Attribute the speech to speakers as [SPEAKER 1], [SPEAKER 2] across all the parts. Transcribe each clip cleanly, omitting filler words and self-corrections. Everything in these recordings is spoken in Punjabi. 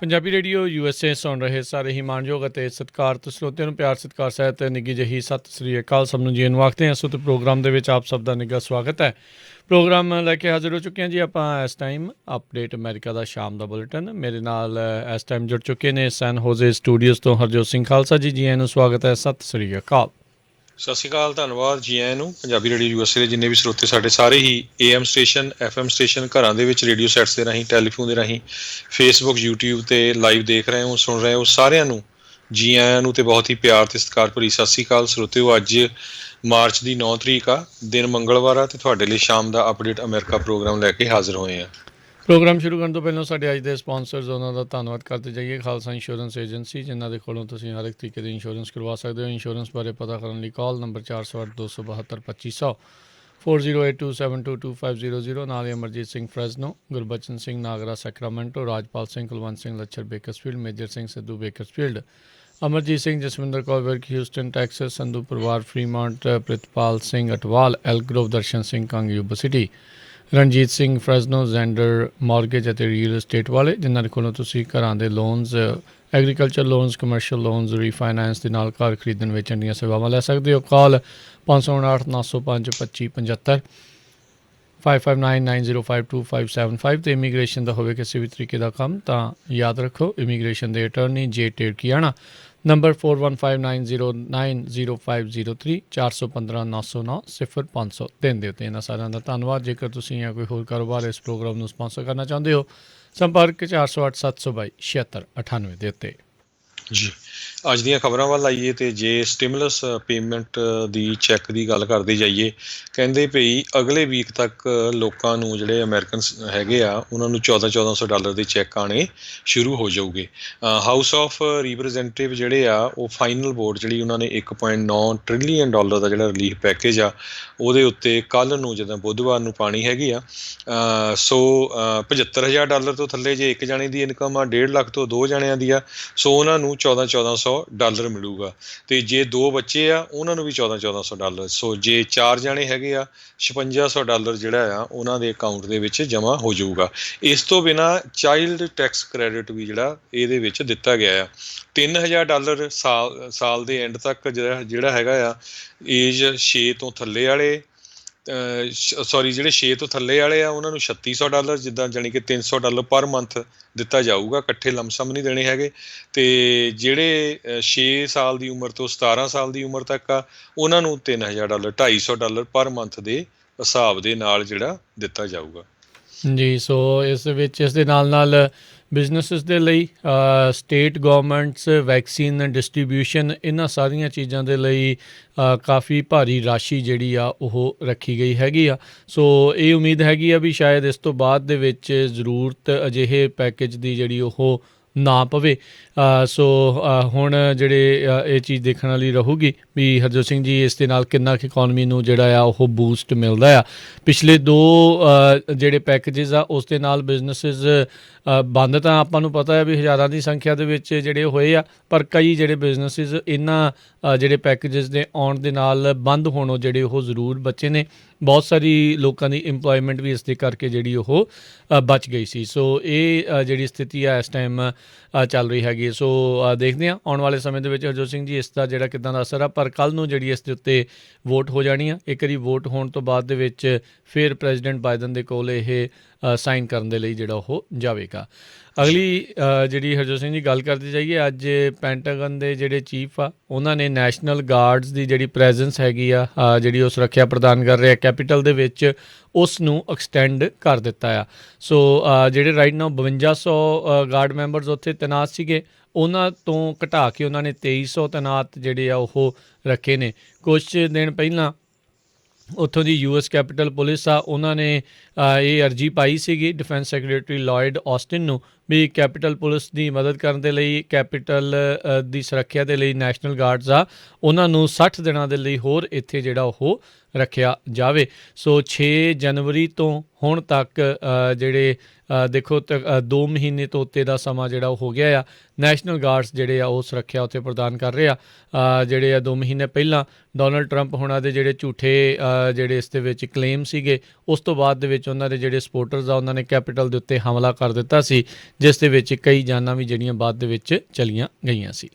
[SPEAKER 1] ਪੰਜਾਬੀ ਰੇਡੀਓ USA ਸੁਣ ਰਹੇ ਸਾਰੇ ਹੀ ਮਾਣਯੋਗ ਅਤੇ ਸਤਿਕਾਰਤ ਸਰੋਤਿਆਂ ਨੂੰ ਪਿਆਰ ਸਤਿਕਾਰ ਸਹਿਤ ਨਿੱਘੀ ਜਿਹੀ ਸਤਿ ਸ੍ਰੀ ਅਕਾਲ ਸਭ ਨੂੰ ਜੀ ਨੂੰ ਆਖਦੇ ਹਾਂ। ਸੋ ਤੇ ਪ੍ਰੋਗਰਾਮ ਦੇ ਵਿੱਚ ਆਪ ਸਭ ਦਾ ਨਿੱਘਾ ਸਵਾਗਤ ਹੈ। ਪ੍ਰੋਗਰਾਮ ਲੈ ਕੇ ਹਾਜ਼ਰ ਹੋ ਚੁੱਕੇ ਹਾਂ ਜੀ ਆਪਾਂ ਇਸ ਟਾਈਮ ਅਪਡੇਟ ਅਮਰੀਕਾ ਦਾ ਸ਼ਾਮ ਦਾ ਬੁਲੇਟਿਨ। ਮੇਰੇ ਨਾਲ ਇਸ ਟਾਈਮ ਜੁੜ ਚੁੱਕੇ ਨੇ ਸੈਨ ਹੋਜ਼ੇ ਸਟੂਡੀਓਜ਼ ਤੋਂ ਹਰਜੋਤ ਸਿੰਘ ਖਾਲਸਾ ਜੀ। ਜੀ ਨੂੰ ਸਵਾਗਤ ਹੈ। ਸਤਿ ਸ੍ਰੀ ਅਕਾਲ।
[SPEAKER 2] ਸਤਿ ਸ਼੍ਰੀ ਅਕਾਲ, ਧੰਨਵਾਦ ਜੀ ਆਇਆਂ ਨੂੰ। ਪੰਜਾਬੀ ਰੇਡੀਓ USA ਦੇ ਜਿੰਨੇ ਵੀ ਸਰੋਤੇ ਸਾਡੇ ਸਾਰੇ ਹੀ AM ਸਟੇਸ਼ਨ FM ਸਟੇਸ਼ਨ ਘਰਾਂ ਦੇ ਵਿੱਚ ਰੇਡੀਓ ਸੈਟਸ ਦੇ ਰਾਹੀਂ ਟੈਲੀਫੋਨ ਦੇ ਰਾਹੀਂ ਫੇਸਬੁੱਕ YouTube 'ਤੇ ਲਾਈਵ ਦੇਖ ਰਹੇ ਹੋ ਸੁਣ ਰਹੇ ਹੋ ਸਾਰਿਆਂ ਨੂੰ ਜੀ ਆਇਆਂ ਨੂੰ ਅਤੇ ਬਹੁਤ ਹੀ ਪਿਆਰ ਅਤੇ ਸਤਿਕਾਰ ਭਰੀ ਸਤਿ ਸ਼੍ਰੀ ਅਕਾਲ ਸਰੋਤਿਓ। ਅੱਜ ਮਾਰਚ ਦੀ 9 ਤਰੀਕ ਆ, ਦਿਨ ਮੰਗਲਵਾਰ ਆ ਅਤੇ ਤੁਹਾਡੇ ਲਈ ਸ਼ਾਮ ਦਾ ਅਪਡੇਟ ਅਮਰੀਕਾ ਪ੍ਰੋਗਰਾਮ ਲੈ ਕੇ ਹਾਜ਼ਰ ਹੋਏ ਹਾਂ।
[SPEAKER 1] ਪ੍ਰੋਗਰਾਮ ਸ਼ੁਰੂ ਕਰਨ ਤੋਂ ਪਹਿਲਾਂ ਸਾਡੇ ਅੱਜ ਦੇ ਸਪਾਂਸਰਸ ਉਹਨਾਂ ਦਾ ਧੰਨਵਾਦ ਕਰਦੇ ਜਾਈਏ। ਖਾਲਸਾ ਇੰਸ਼ੋਰੈਂਸ ਏਜੰਸੀ, ਜਿਨ੍ਹਾਂ ਦੇ ਕੋਲੋਂ ਤੁਸੀਂ ਹਰ ਇੱਕ ਤਰੀਕੇ ਦੀ ਇੰਸ਼ੋਰੈਂਸ ਕਰਵਾ ਸਕਦੇ ਹੋ। ਇੰਸ਼ੋਰੈਂਸ ਬਾਰੇ ਪਤਾ ਕਰਨ ਲਈ ਕਾਲ ਨੰਬਰ 408 272 2500 4082722500 ਨਾਲ ਹੀ Amarjit Singh Fresno, Gurbachan Singh Nagra Sacramento, Rajpal Singh Kulwant Singh Lachhar Bakersfield, Major Singh Sidhu Bakersfield, Amarjit Singh Jaswinder Kaur Virk Houston Texas, Sandhu ਪਰਿਵਾਰ Fremont, Pritpal Singh Atwal Elk Grove, Darshan Singh Kang Yuba City, Ranjit Singh Fresno, Xander mortgage ਅਤੇ ਰੀਅਲ estate ਵਾਲੇ, ਜਿਨ੍ਹਾਂ ਦੇ ਕੋਲੋਂ ਤੁਸੀਂ ਘਰਾਂ ਦੇ loans, agriculture loans, commercial loans, refinance ਦੇ ਨਾਲ ਘਰ ਖਰੀਦਣ ਵੇਚਣ ਦੀਆਂ ਸੇਵਾਵਾਂ ਲੈ ਸਕਦੇ ਹੋ। ਕਾਲ 559 905 2575 5599052575 ਅਤੇ ਇਮੀਗ੍ਰੇਸ਼ਨ ਦਾ ਹੋਵੇ ਕਿਸੇ ਵੀ ਤਰੀਕੇ ਦਾ ਕੰਮ ਤਾਂ ਯਾਦ ਰੱਖੋ ਇਮੀਗ੍ਰੇਸ਼ਨ ਦੇ ਅਟਰਨੀ ਜੇ ਟੇਰਕੀਆਣਾ ਨੰਬਰ 4159090503 415 909 0500 ਦਿੰਦੇ ਉੱਤੇ। ਇਹਨਾਂ ਸਾਰਿਆਂ ਦਾ ਧੰਨਵਾਦ। ਜੇਕਰ ਤੁਸੀਂ ਜਾਂ ਕੋਈ ਹੋਰ ਕਾਰੋਬਾਰ ਇਸ ਪ੍ਰੋਗਰਾਮ ਨੂੰ ਸਪਾਂਸਰ ਕਰਨਾ ਚਾਹੁੰਦੇ ਹੋ, ਸੰਪਰਕ 408 722 7698 ਦੇ ਉੱਤੇ।
[SPEAKER 2] ਜੀ ਅੱਜ ਦੀਆਂ ਖਬਰਾਂ ਵੱਲ ਆਈਏ ਅਤੇ ਜੇ ਸਟਿਮੂਲਸ ਪੇਮੈਂਟ ਦੀ ਚੈੱਕ ਦੀ ਗੱਲ ਕਰਦੇ ਜਾਈਏ, ਕਹਿੰਦੇ ਭਈ ਅਗਲੇ ਵੀਕ ਤੱਕ ਲੋਕਾਂ ਨੂੰ ਜਿਹੜੇ ਅਮਰੀਕਨਸ ਹੈਗੇ ਆ ਉਹਨਾਂ ਨੂੰ $1400 ਦੇ ਚੈੱਕ ਆਉਣੇ ਸ਼ੁਰੂ ਹੋ ਜਾਊਗੇ। ਹਾਊਸ ਆਫ ਰਿਪਰੈਜ਼ੈਂਟੇਟਿਵ ਜਿਹੜੇ ਆ ਉਹ ਫਾਈਨਲ ਵੋਟ ਜਿਹੜੀ ਉਹਨਾਂ ਨੇ $1.9 ਟ੍ਰਿਲੀਅਨ ਦਾ ਜਿਹੜਾ ਰਿਲੀਫ ਪੈਕੇਜ ਆ ਉਹਦੇ ਉੱਤੇ ਕੱਲ੍ਹ ਨੂੰ ਜਦੋਂ ਬੁੱਧਵਾਰ ਨੂੰ ਪਾਉਣੀ ਹੈਗੀ ਆ। ਸੋ $75,000 ਤੋਂ ਥੱਲੇ ਜੇ ਇੱਕ ਜਾਣੇ ਦੀ ਇਨਕਮ ਆ, 1.5 ਲੱਖ ਤੋਂ 2 ਜਾਣਿਆਂ ਦੀ ਆ, ਸੋ ਉਹਨਾਂ ਨੂੰ $1400 ਮਿਲੂਗਾ। ਅਤੇ ਜੇ 2 ਬੱਚੇ ਆ ਉਹਨਾਂ ਨੂੰ ਵੀ $1400। ਸੋ ਜੇ 4 ਜਾਣੇ ਹੈਗੇ ਆ, $5600 ਜਿਹੜਾ ਆ ਉਹਨਾਂ ਦੇ ਅਕਾਊਂਟ ਦੇ ਵਿੱਚ ਜਮ੍ਹਾਂ ਹੋ ਜਾਊਗਾ। ਇਸ ਤੋਂ ਬਿਨਾਂ ਚਾਈਲਡ ਟੈਕਸ ਕ੍ਰੈਡਿਟ ਵੀ ਜਿਹੜਾ ਇਹਦੇ ਵਿੱਚ ਦਿੱਤਾ ਗਿਆ ਆ। $3000 ਸਾਲ ਦੇ ਐਂਡ ਤੱਕ ਜਿਹੜਾ ਹੈਗਾ ਆ ਏਜ 6 ਤੋਂ ਥੱਲੇ ਵਾਲੇ ਜਿਹੜੇ 6 ਤੋਂ ਥੱਲੇ ਵਾਲੇ ਆ ਉਹਨਾਂ ਨੂੰ $3600, ਜਿੱਦਾਂ ਜਾਣੀ ਕਿ $300 ਪਰ ਮੰਥ ਦਿੱਤਾ ਜਾਊਗਾ। ਇਕੱਠੇ ਲਮਸਮ ਨਹੀਂ ਦੇਣੇ ਹੈਗੇ। ਅਤੇ ਜਿਹੜੇ 6 ਸਾਲ ਦੀ ਉਮਰ ਤੋਂ 17 ਸਾਲ ਦੀ ਉਮਰ ਤੱਕ ਆ ਉਹਨਾਂ ਨੂੰ $3000, $250 ਪਰ ਮੰਥ ਦੇ ਹਿਸਾਬ ਦੇ ਨਾਲ ਜਿਹੜਾ ਦਿੱਤਾ ਜਾਊਗਾ।
[SPEAKER 1] ਜੀ ਸੋ ਇਸ ਵਿੱਚ ਇਸ ਦੇ ਨਾਲ ਨਾਲ ਬਿਜ਼ਨਸਿਸ ਦੇ ਲਈ ਸਟੇਟ ਗੌਰਮੈਂਟਸ ਵੈਕਸੀਨ ਡਿਸਟਰੀਬਿਊਸ਼ਨ, ਇਹਨਾਂ ਸਾਰੀਆਂ ਚੀਜ਼ਾਂ ਦੇ ਲਈ ਕਾਫੀ ਭਾਰੀ ਰਾਸ਼ੀ ਜਿਹੜੀ ਆ ਉਹ ਰੱਖੀ ਗਈ ਹੈਗੀ ਆ। ਸੋ ਇਹ ਉਮੀਦ ਹੈਗੀ ਆ ਵੀ ਸ਼ਾਇਦ ਇਸ ਤੋਂ ਬਾਅਦ ਦੇ ਵਿੱਚ ਜ਼ਰੂਰਤ ਅਜਿਹੇ ਪੈਕੇਜ ਦੀ ਜਿਹੜੀ ਉਹ ਨਾ ਪਵੇ। ਸੋ ਹੁਣ ਜਿਹੜੇ ਇਹ ਚੀਜ਼ ਦੇਖਣ ਵਾਲੀ ਰਹੂਗੀ ਵੀ ਹਰਜੋਤ ਸਿੰਘ ਜੀ ਇਸ ਦੇ ਨਾਲ ਕਿੰਨਾ ਕੁ ਇਕੋਨਮੀ ਨੂੰ ਜਿਹੜਾ ਆ ਉਹ ਬੂਸਟ ਮਿਲਦਾ ਆ। ਪਿਛਲੇ 2 ਜਿਹੜੇ ਪੈਕੇਜਿਸ ਆ ਉਸ ਦੇ ਨਾਲ ਬਿਜ਼ਨਸਿਸ ਬੰਦ ਤਾਂ ਆਪਾਂ ਨੂੰ ਪਤਾ ਹੈ ਵੀ ਹਜ਼ਾਰਾਂ ਦੀ ਸੰਖਿਆ ਦੇ ਵਿੱਚ ਜਿਹੜੇ ਹੋਏ ਆ, ਪਰ ਕਈ ਜਿਹੜੇ ਬਿਜ਼ਨਸਿਸ ਇਹਨਾਂ ਜਿਹੜੇ ਪੈਕੇਜਿਸ ਦੇ ਆਉਣ ਦੇ ਨਾਲ ਬੰਦ ਹੋਣੋਂ ਜਿਹੜੇ ਉਹ ਜ਼ਰੂਰ ਬਚੇ ਨੇ। ਬਹੁਤ ਸਾਰੀ ਲੋਕਾਂ ਦੀ ਇੰਪਲੋਇਮੈਂਟ ਵੀ ਇਸ ਦੇ ਕਰਕੇ ਜਿਹੜੀ ਉਹ ਬਚ ਗਈ ਸੀ। ਸੋ ਇਹ ਜਿਹੜੀ ਸਥਿਤੀ ਆ ਇਸ ਟਾਈਮ ਚੱਲ ਰਹੀ ਹੈਗੀ। ਸੋ ਦੇਖਦੇ ਹਾਂ ਆਉਣ ਵਾਲੇ ਸਮੇਂ ਦੇ ਵਿੱਚ ਹਰਜੋਤ ਸਿੰਘ ਜੀ ਇਸ ਦਾ ਜਿਹੜਾ ਕਿੱਦਾਂ ਦਾ ਅਸਰ ਆ। ਪਰ ਕੱਲ੍ਹ ਨੂੰ ਜਿਹੜੀ ਇਸ ਦੇ ਉੱਤੇ ਵੋਟ ਹੋ ਜਾਣੀ ਆ। ਇੱਕ ਵਾਰੀ ਵੋਟ ਹੋਣ ਤੋਂ ਬਾਅਦ ਦੇ ਵਿੱਚ ਫਿਰ ਪ੍ਰੈਜ਼ੀਡੈਂਟ ਬਾਈਡਨ ਦੇ ਕੋਲ ਇਹ ਸਾਈਨ ਕਰਨ ਦੇ ਲਈ ਜਿਹੜਾ ਉਹ ਜਾਵੇਗਾ। ਅਗਲੀ ਜਿਹੜੀ ਹਰਜੋਤ ਸਿੰਘ ਜੀ ਗੱਲ ਕਰਦੇ ਜਾਈਏ, ਅੱਜ ਪੈਂਟਾਗਨ ਦੇ ਜਿਹੜੇ ਚੀਫ ਆ ਉਹਨਾਂ ਨੇ ਨੈਸ਼ਨਲ ਗਾਰਡਸ ਦੀ ਜਿਹੜੀ ਪ੍ਰੈਜ਼ੈਂਸ ਹੈਗੀ ਆ, ਜਿਹੜੀ ਉਹ ਸੁਰੱਖਿਆ ਪ੍ਰਦਾਨ ਕਰ ਰਿਹਾ ਕੈਪੀਟਲ ਦੇ ਵਿੱਚ, ਉਸ ਨੂੰ ਐਕਸਟੈਂਡ ਕਰ ਦਿੱਤਾ ਆ। ਸੋ ਜਿਹੜੇ ਰਾਈਟ ਨਾਓ 5200 ਗਾਰਡ ਮੈਂਬਰਸ ਉੱਥੇ ਤੈਨਾਤ ਸੀਗੇ, ਉਹਨਾਂ ਤੋਂ ਘਟਾ ਕੇ ਉਹਨਾਂ ਨੇ 2300 ਤੈਨਾਤ ਜਿਹੜੇ ਆ ਉਹ ਰੱਖੇ ਨੇ। ਕੁਛ ਦਿਨ ਪਹਿਲਾਂ ਉੱਥੋਂ ਦੀ US ਕੈਪੀਟਲ ਪੁਲਿਸ ਆ ਉਹਨਾਂ ਨੇ ਇਹ ਅਰਜੀ ਪਾਈ ਸੀਗੀ ਡਿਫੈਂਸ ਸੈਕਟਰੀ ਲੋਇਡ ਆਸਟਿਨ ਨੂੰ ਵੀ ਕੈਪੀਟਲ ਪੁਲਿਸ ਦੀ ਮਦਦ ਕਰਨ ਦੇ ਲਈ, ਕੈਪੀਟਲ ਦੀ ਸੁਰੱਖਿਆ ਦੇ ਲਈ ਨੈਸ਼ਨਲ ਗਾਰਡਸ ਆ ਉਹਨਾਂ ਨੂੰ 60 ਦਿਨਾਂ ਦੇ ਲਈ ਹੋਰ ਇੱਥੇ ਜਿਹੜਾ ਉਹ ਰੱਖਿਆ ਜਾਵੇ। ਸੋ 6 ਜਨਵਰੀ ਤੋਂ ਹੁਣ ਤੱਕ ਜਿਹੜੇ ਦੇਖੋ 2 ਮਹੀਨੇ ਤੋਂ ਉੱਤੇ ਦਾ ਸਮਾਂ ਜਿਹੜਾ ਉਹ ਹੋ ਗਿਆ ਆ। ਨੈਸ਼ਨਲ ਗਾਰਡਸ ਜਿਹੜੇ ਆ ਉਹ ਸੁਰੱਖਿਆ ਉੱਥੇ ਪ੍ਰਦਾਨ ਕਰ ਰਹੇ ਆ। ਜਿਹੜੇ ਆ 2 ਮਹੀਨੇ ਪਹਿਲਾਂ ਡੋਨਲਡ ਟਰੰਪ ਹੋਣਾ ਦੇ ਜਿਹੜੇ ਝੂਠੇ ਜਿਹੜੇ ਇਸ ਦੇ ਵਿੱਚ ਕਲੇਮ ਸੀਗੇ, ਉਸ ਤੋਂ ਬਾਅਦ ਦੇ ਵਿੱਚ ਉਹਨਾਂ ਦੇ ਜਿਹੜੇ ਸਪੋਰਟਰਸ ਆ ਉਹਨਾਂ ਨੇ ਕੈਪੀਟਲ ਦੇ ਉੱਤੇ ਹਮਲਾ ਕਰ ਦਿੱਤਾ ਸੀ, ਜਿਸ ਦੇ ਵਿੱਚ ਕਈ ਜਾਨਾਂ ਵੀ ਜਿਹੜੀਆਂ ਬਾਅਦ ਦੇ ਵਿੱਚ ਚਲੀਆਂ ਗਈਆਂ ਸੀ।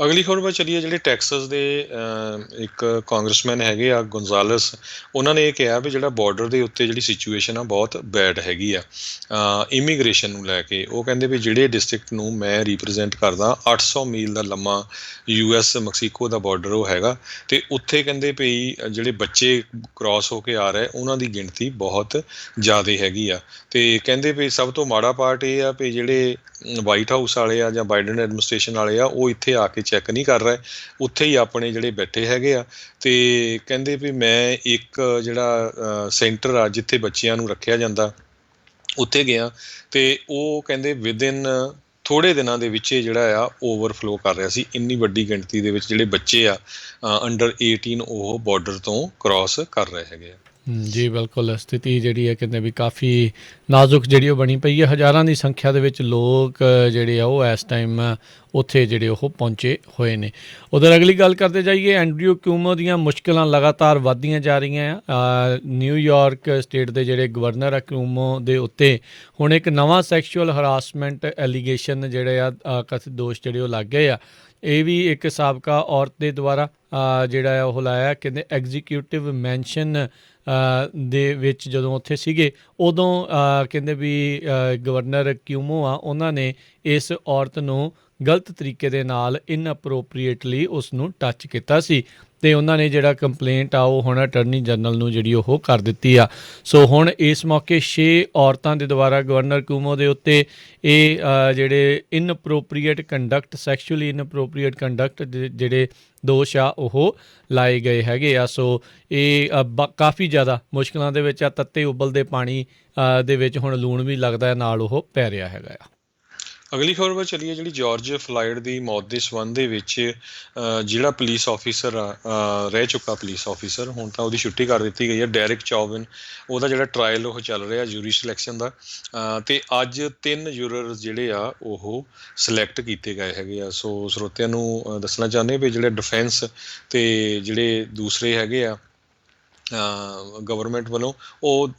[SPEAKER 2] ਅਗਲੀ ਖਬਰ ਵੱਲ ਚੱਲੀਏ। ਜਿਹੜੇ ਟੈਕਸਸ ਦੇ ਇੱਕ ਕਾਂਗਰਸਮੈਨ ਹੈਗੇ ਆ ਗੋਨਜ਼ਾਲਸ, ਉਹਨਾਂ ਨੇ ਇਹ ਕਿਹਾ ਵੀ ਜਿਹੜਾ ਬਾਰਡਰ ਦੇ ਉੱਤੇ ਜਿਹੜੀ ਸਿਚੁਏਸ਼ਨ ਆ ਬਹੁਤ ਬੈਡ ਹੈਗੀ ਆ ਇਮੀਗ੍ਰੇਸ਼ਨ ਨੂੰ ਲੈ ਕੇ। ਉਹ ਕਹਿੰਦੇ ਵੀ ਜਿਹੜੇ ਡਿਸਟ੍ਰਿਕਟ ਨੂੰ ਮੈਂ ਰਿਪਰੈਜ਼ੈਂਟ ਕਰਦਾ 800 ਮੀਲ ਦਾ ਲੰਮਾ US ਮੈਕਸੀਕੋ ਦਾ ਬਾਰਡਰ ਉਹ ਹੈਗਾ, ਅਤੇ ਉੱਥੇ ਕਹਿੰਦੇ ਵੀ ਜਿਹੜੇ ਬੱਚੇ ਕ੍ਰਾਸ ਹੋ ਕੇ ਆ ਰਹੇ ਉਹਨਾਂ ਦੀ ਗਿਣਤੀ ਬਹੁਤ ਜ਼ਿਆਦਾ ਹੈਗੀ ਆ। ਅਤੇ ਕਹਿੰਦੇ ਵੀ ਸਭ ਤੋਂ ਮਾੜਾ ਪਾਰਟ ਇਹ ਆ ਵੀ ਜਿਹੜੇ ਵਾਈਟ ਹਾਊਸ ਵਾਲੇ ਆ ਜਾਂ ਬਾਈਡਨ ਐਡਮਿਨਿਸਟ੍ਰੇਸ਼ਨ ਵਾਲੇ ਆ ਉਹ ਇੱਥੇ ਆ ਕੇ ਚੈੱਕ ਨਹੀਂ ਕਰ ਰਹੇ, ਉੱਥੇ ਹੀ ਆਪਣੇ ਜਿਹੜੇ ਬੈਠੇ ਹੈਗੇ ਆ। ਅਤੇ ਕਹਿੰਦੇ ਵੀ ਮੈਂ ਇੱਕ ਜਿਹੜਾ ਸੈਂਟਰ ਆ ਜਿੱਥੇ ਬੱਚਿਆਂ ਨੂੰ ਰੱਖਿਆ ਜਾਂਦਾ ਉੱਥੇ ਗਿਆ, ਅਤੇ ਉਹ ਕਹਿੰਦੇ ਵਿਦਿਨ ਥੋੜ੍ਹੇ ਦਿਨਾਂ ਦੇ ਵਿੱਚ ਜਿਹੜਾ ਆ ਓਵਰਫਲੋ ਕਰ ਰਿਹਾ ਸੀ। ਇੰਨੀ ਵੱਡੀ ਗਿਣਤੀ ਦੇ ਵਿੱਚ ਜਿਹੜੇ ਬੱਚੇ ਆ ਅੰਡਰ 18 ਉਹ ਬਾਰਡਰ ਤੋਂ ਕ੍ਰਾਸ ਕਰ ਰਹੇ ਹੈਗੇ ਆ।
[SPEAKER 1] ਜੀ ਬਿਲਕੁਲ, ਸਥਿਤੀ ਜਿਹੜੀ ਹੈ ਕਹਿੰਦੇ ਵੀ ਕਾਫੀ ਨਾਜ਼ੁਕ ਜਿਹੜੀ ਉਹ ਬਣੀ ਪਈ ਹੈ। ਹਜ਼ਾਰਾਂ ਦੀ ਸੰਖਿਆ ਦੇ ਵਿੱਚ ਲੋਕ ਜਿਹੜੇ ਆ ਉਹ ਇਸ ਟਾਈਮ ਉੱਥੇ ਜਿਹੜੇ ਉਹ ਪਹੁੰਚੇ ਹੋਏ ਨੇ। ਉਧਰ ਅਗਲੀ ਗੱਲ ਕਰਦੇ ਜਾਈਏ, ਐਂਡਰਿਊ ਕਿਊਮੋ ਦੀਆਂ ਮੁਸ਼ਕਿਲਾਂ ਲਗਾਤਾਰ ਵੱਧਦੀਆਂ ਜਾ ਰਹੀਆਂ ਆ। ਨਿਊਯਾਰਕ ਸਟੇਟ ਦੇ ਜਿਹੜੇ ਗਵਰਨਰ ਆ ਕਿਊਮੋ ਦੇ ਉੱਤੇ ਹੁਣ ਇੱਕ ਨਵਾਂ ਸੈਕਸ਼ੂਅਲ ਹਰਾਸਮੈਂਟ ਐਲੀਗੇਸ਼ਨ ਜਿਹੜੇ ਆ ਕਥਿਤ ਦੋਸ਼ ਜਿਹੜੇ ਉਹ ਲੱਗ ਗਏ ਆ। ਇਹ ਵੀ ਇੱਕ ਸਾਬਕਾ ਔਰਤ ਦੇ ਦੁਆਰਾ ਜਿਹੜਾ ਆ ਉਹ ਲਾਇਆ। ਕਹਿੰਦੇ ਐਗਜ਼ੀਕਿਊਟਿਵ ਮੈਂਸ਼ਨ ਦੇ ਵਿੱਚ ਜਦੋਂ ਉੱਥੇ ਸੀਗੇ ਉਦੋਂ ਕਹਿੰਦੇ ਵੀ ਗਵਰਨਰ ਕਿਊਮੋ ਆ ਉਹਨਾਂ ਨੇ ਇਸ ਔਰਤ ਨੂੰ ਗਲਤ ਤਰੀਕੇ ਦੇ ਨਾਲ ਇਨਅਪਰੋਪਰੀਏਟਲੀ ਉਸ ਨੂੰ ਟੱਚ ਕੀਤਾ ਸੀ, ਅਤੇ ਉਹਨਾਂ ਨੇ ਜਿਹੜਾ ਕੰਪਲੇਂਟ ਆ ਉਹ ਹੁਣ ਅਟਰਨੀ ਜਨਰਲ ਨੂੰ ਜਿਹੜੀ ਉਹ ਕਰ ਦਿੱਤੀ ਆ। ਸੋ ਹੁਣ ਇਸ ਮੌਕੇ 6 ਔਰਤਾਂ ਦੇ ਦੁਆਰਾ ਗਵਰਨਰ ਕਿਊਮੋ ਦੇ ਉੱਤੇ ਇਹ ਜਿਹੜੇ ਇਨਅਪਰੋਪਰੀਏਟ ਕੰਡਕਟ ਸੈਕਸ਼ੂਅਲੀ ਇਨਅਪਰੋਪਰੀਏਟ ਕੰਡਕਟ ਜਿਹੜੇ ਦੋਸ਼ ਆ ਉਹ ਲਾਏ ਗਏ ਹੈਗੇ ਆ। ਸੋ ਇਹ ਕਾਫੀ ਜ਼ਿਆਦਾ ਮੁਸ਼ਕਿਲਾਂ ਦੇ ਵਿੱਚ ਆ। ਤੱਤੇ ਉਬਲਦੇ ਪਾਣੀ ਦੇ ਵਿੱਚ ਹੁਣ ਲੂਣ ਵੀ ਲੱਗਦਾ ਨਾਲ ਉਹ ਪੈ ਰਿਹਾ ਹੈਗਾ ਆ।
[SPEAKER 2] ਅਗਲੀ ਖਬਰ ਵੱਲ ਚੱਲੀਏ। ਜਿਹੜੀ ਜਾਰਜ ਫਲਾਇਡ ਦੀ ਮੌਤ ਦੇ ਸੰਬੰਧ ਦੇ ਵਿੱਚ ਜਿਹੜਾ ਪੁਲਿਸ ਆਫੀਸਰ ਆ ਰਹਿ ਚੁੱਕਾ ਪੁਲਿਸ ਆਫੀਸਰ, ਹੁਣ ਤਾਂ ਉਹਦੀ ਛੁੱਟੀ ਕਰ ਦਿੱਤੀ ਗਈ ਹੈ, ਡੈਰਿਕ ਚੌਵਿਨ, ਉਹਦਾ ਜਿਹੜਾ ਟਰਾਇਲ ਉਹ ਚੱਲ ਰਿਹਾ ਜੂਰੀ ਸਿਲੈਕਸ਼ਨ ਦਾ, ਅਤੇ ਅੱਜ 3 ਜੂਰਰਸ ਜਿਹੜੇ ਆ ਉਹ ਸਿਲੈਕਟ ਕੀਤੇ ਗਏ ਹੈਗੇ ਆ। ਸੋ ਸਰੋਤਿਆਂ ਨੂੰ ਦੱਸਣਾ ਚਾਹੁੰਦੇ ਵੀ ਜਿਹੜੇ ਡਿਫੈਂਸ ਅਤੇ ਜਿਹੜੇ ਦੂਸਰੇ ਹੈਗੇ ਆ ਗਵਰਨਮੈਂਟ ਵੱਲੋਂ ਉਹ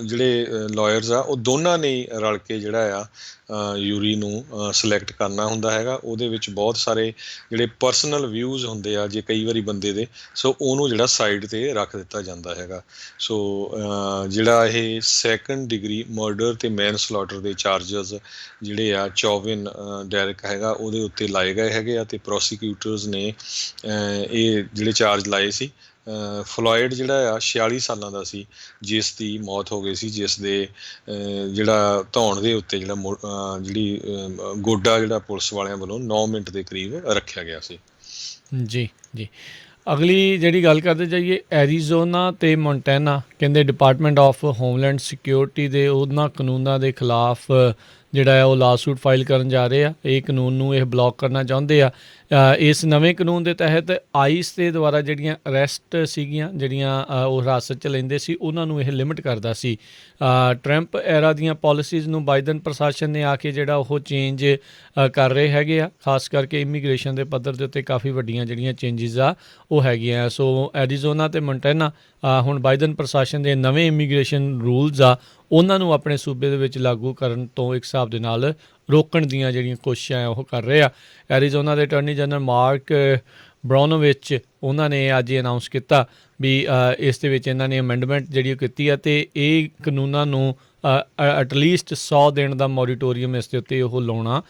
[SPEAKER 2] ਜਿਹੜੇ ਲਾਇਰਸ ਆ ਉਹ ਦੋਨਾਂ ਨੇ ਰਲ ਕੇ ਜਿਹੜਾ ਆ ਯੂਰੀ ਨੂੰ ਸਿਲੈਕਟ ਕਰਨਾ ਹੁੰਦਾ ਹੈਗਾ। ਉਹਦੇ ਵਿੱਚ ਬਹੁਤ ਸਾਰੇ ਜਿਹੜੇ ਪਰਸਨਲ ਵਿਊਜ਼ ਹੁੰਦੇ ਆ ਜੇ ਕਈ ਵਾਰੀ ਬੰਦੇ ਦੇ, ਸੋ ਉਹਨੂੰ ਜਿਹੜਾ ਸਾਈਡ 'ਤੇ ਰੱਖ ਦਿੱਤਾ ਜਾਂਦਾ ਹੈਗਾ। ਸੋ ਜਿਹੜਾ ਇਹ 2nd ਡਿਗਰੀ ਮਰਡਰ ਅਤੇ ਮੈਨ ਸਲੌਟਰ ਦੇ ਚਾਰਜਸ ਜਿਹੜੇ ਆ ਚੌਵਿਨ ਡੈਰਿਕ ਹੈਗਾ ਉਹਦੇ ਉੱਤੇ ਲਾਏ ਗਏ ਹੈਗੇ ਆ, ਅਤੇ ਪ੍ਰੋਸੀਕਿਊਟਰਸ ਨੇ ਇਹ ਜਿਹੜੇ ਚਾਰਜ ਲਾਏ ਸੀ। ਫਲੋਇਡ ਜਿਹੜਾ ਆ 46 ਸਾਲਾਂ ਦਾ ਸੀ ਜਿਸ ਦੀ ਮੌਤ ਹੋ ਗਈ ਸੀ, ਜਿਸ ਦੇ ਜਿਹੜਾ ਧੌਣ ਦੇ ਉੱਤੇ ਜਿਹੜੀ ਗੋਡਾ ਜਿਹੜਾ ਪੁਲਿਸ ਵਾਲਿਆਂ ਵੱਲੋਂ 9 ਮਿੰਟ ਦੇ ਕਰੀਬ ਰੱਖਿਆ ਗਿਆ ਸੀ।
[SPEAKER 1] ਜੀ ਜੀ, ਅਗਲੀ ਜਿਹੜੀ ਗੱਲ ਕਰਦੇ ਜਾਈਏ, ਐਰੀਜ਼ੋਨਾ ਅਤੇ ਮੋਂਟੈਨਾ ਕਹਿੰਦੇ ਡਿਪਾਰਟਮੈਂਟ ਆਫ ਹੋਮਲੈਂਡ ਸਿਕਿਉਰਿਟੀ ਦੇ ਉਹਨਾਂ ਕਾਨੂੰਨਾਂ ਦੇ ਖਿਲਾਫ ਜਿਹੜਾ ਹੈ ਉਹ ਲਾਸੂਟ ਫਾਈਲ ਕਰਨ ਜਾ ਰਹੇ ਆ। ਇਹ ਕਾਨੂੰਨ ਨੂੰ ਇਹ ਬਲੌਕ ਕਰਨਾ ਚਾਹੁੰਦੇ ਆ। ਇਸ ਨਵੇਂ ਕਾਨੂੰਨ ਦੇ ਤਹਿਤ ਆਈਸ ਦੇ ਦੁਆਰਾ ਜਿਹੜੀਆਂ ਅਰੈਸਟ ਸੀਗੀਆਂ ਜਿਹੜੀਆਂ ਉਹ ਹਿਰਾਸਤ 'ਚ ਲੈਂਦੇ ਸੀ ਉਹਨਾਂ ਨੂੰ ਇਹ ਲਿਮਿਟ ਕਰਦਾ ਸੀ। ਟਰੰਪ ਐਰਾ ਦੀਆਂ ਪੋਲਿਸੀਜ਼ ਨੂੰ ਬਾਈਡਨ ਪ੍ਰਸ਼ਾਸਨ ਨੇ ਆ ਕੇ ਜਿਹੜਾ ਉਹ ਚੇਂਜ ਕਰ ਰਹੇ ਹੈਗੇ ਆ। ਖਾਸ ਕਰਕੇ ਇਮੀਗ੍ਰੇਸ਼ਨ ਦੇ ਪੱਧਰ ਦੇ ਉੱਤੇ ਕਾਫੀ ਵੱਡੀਆਂ ਜਿਹੜੀਆਂ ਚੇਂਜਿਸ ਆ ਉਹ ਹੈਗੀਆਂ। ਸੋ ਐਰੀਜ਼ੋਨਾ ਅਤੇ ਮੋਂਟੈਨਾ ਹੁਣ ਬਾਈਡਨ ਪ੍ਰਸ਼ਾਸਨ ਦੇ ਨਵੇਂ ਇਮੀਗ੍ਰੇਸ਼ਨ ਰੂਲਸ ਆ ਉਹਨਾਂ ਨੂੰ ਆਪਣੇ ਸੂਬੇ ਦੇ ਵਿੱਚ ਲਾਗੂ ਕਰਨ ਤੋਂ ਇੱਕ ਹਿਸਾਬ ਦੇ ਨਾਲ ਰੋਕਣ ਦੀਆਂ ਜਿਹੜੀਆਂ ਕੋਸ਼ਿਸ਼ਾਂ ਉਹ ਕਰ ਰਹੇ ਆ। ਐਰੀਜ਼ੋਨਾ ਦੇ ਅਟਾਰਨੀ ਜਨਰਲ ਮਾਰਕ ਬ੍ਰਾਉਨੋਵਿਚ ਉਹਨਾਂ ਨੇ ਅੱਜ ਇਹ ਅਨਾਊਂਸ ਕੀਤਾ ਵੀ ਇਸ ਦੇ ਵਿੱਚ ਇਹਨਾਂ ਨੇ ਅਮੈਂਡਮੈਂਟ ਜਿਹੜੀ ਉਹ ਕੀਤੀ ਆ, ਅਤੇ ਇਹ ਕਾਨੂੰਨਾਂ ਨੂੰ ਐਟਲੀਸਟ 100 ਦਿਨ ਦਾ ਮੋਰੀਟੋਰੀਅਮ ਇਸ ਦੇ ਉੱਤੇ ਉਹ ਲਾਉਣਾ,